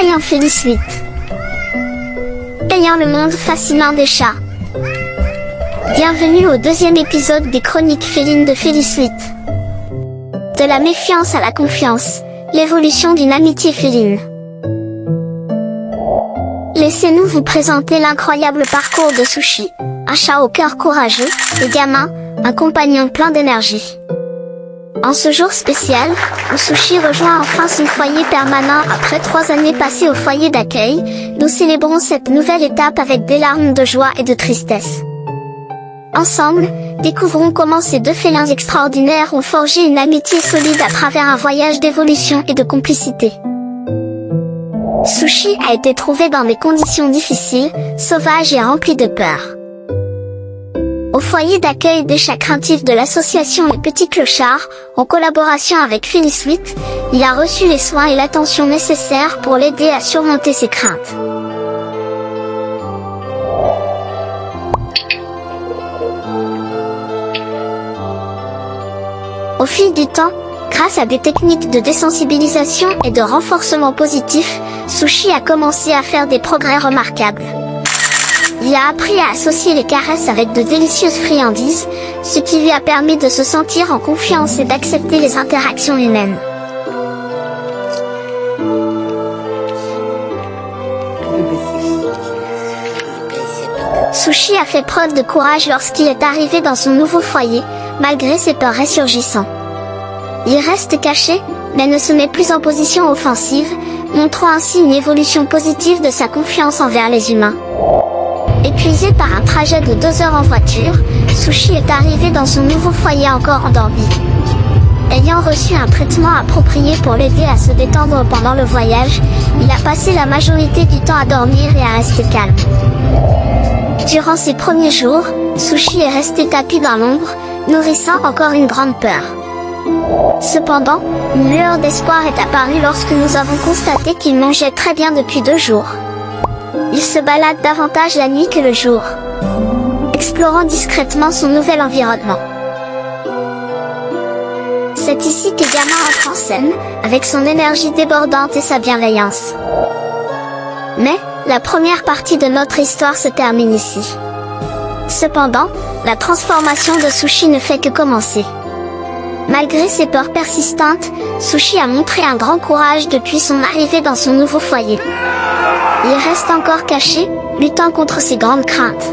Voyons Félisuite. Ayant le monde fascinant des chats. Bienvenue au deuxième épisode des chroniques félines de Félisuite. De la méfiance à la confiance, l'évolution d'une amitié féline. Laissez-nous vous présenter l'incroyable parcours de Sushi, un chat au cœur courageux, et Gamin, un compagnon plein d'énergie. En ce jour spécial, où Sushi rejoint enfin son foyer permanent après 3 années passées au foyer d'accueil, nous célébrons cette nouvelle étape avec des larmes de joie et de tristesse. Ensemble, découvrons comment ces deux félins extraordinaires ont forgé une amitié solide à travers un voyage d'évolution et de complicité. Sushi a été trouvé dans des conditions difficiles, sauvages et remplies de peur. Au foyer d'accueil des chats craintifs de l'association Les Petits Clochards, en collaboration avec Félisuite, il a reçu les soins et l'attention nécessaires pour l'aider à surmonter ses craintes. Au fil du temps, grâce à des techniques de désensibilisation et de renforcement positif, Sushi a commencé à faire des progrès remarquables. Il a appris à associer les caresses avec de délicieuses friandises, ce qui lui a permis de se sentir en confiance et d'accepter les interactions humaines. Sushi a fait preuve de courage lorsqu'il est arrivé dans son nouveau foyer, malgré ses peurs ressurgissantes. Il reste caché, mais ne se met plus en position offensive, montrant ainsi une évolution positive de sa confiance envers les humains. Épuisé par un trajet de 2 heures en voiture, Sushi est arrivé dans son nouveau foyer encore endormi. Ayant reçu un traitement approprié pour l'aider à se détendre pendant le voyage, il a passé la majorité du temps à dormir et à rester calme. Durant ces premiers jours, Sushi est resté tapi dans l'ombre, nourrissant encore une grande peur. Cependant, une lueur d'espoir est apparue lorsque nous avons constaté qu'il mangeait très bien depuis 2 jours. Il se balade davantage la nuit que le jour, explorant discrètement son nouvel environnement. C'est ici que Gamin entre en scène, avec son énergie débordante et sa bienveillance. Mais, la première partie de notre histoire se termine ici. Cependant, la transformation de Sushi ne fait que commencer. Malgré ses peurs persistantes, Sushi a montré un grand courage depuis son arrivée dans son nouveau foyer. Il reste encore caché, luttant contre ses grandes craintes.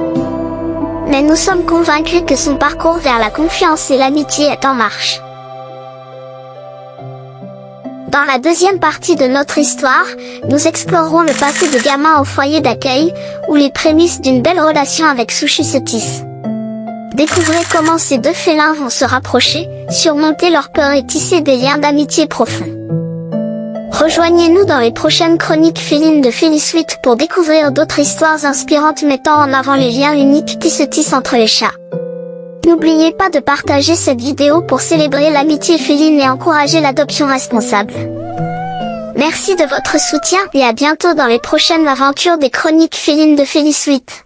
Mais nous sommes convaincus que son parcours vers la confiance et l'amitié est en marche. Dans la deuxième partie de notre histoire, nous explorerons le passé de Gamin au foyer d'accueil, où les prémices d'une belle relation avec Sushi se tissent. Découvrez comment ces deux félins vont se rapprocher, surmonter leurs peurs et tisser des liens d'amitié profonds. Rejoignez-nous dans les prochaines chroniques félines de Félisuite pour découvrir d'autres histoires inspirantes mettant en avant les liens uniques qui se tissent entre les chats. N'oubliez pas de partager cette vidéo pour célébrer l'amitié féline et encourager l'adoption responsable. Merci de votre soutien et à bientôt dans les prochaines aventures des chroniques félines de Félisuite.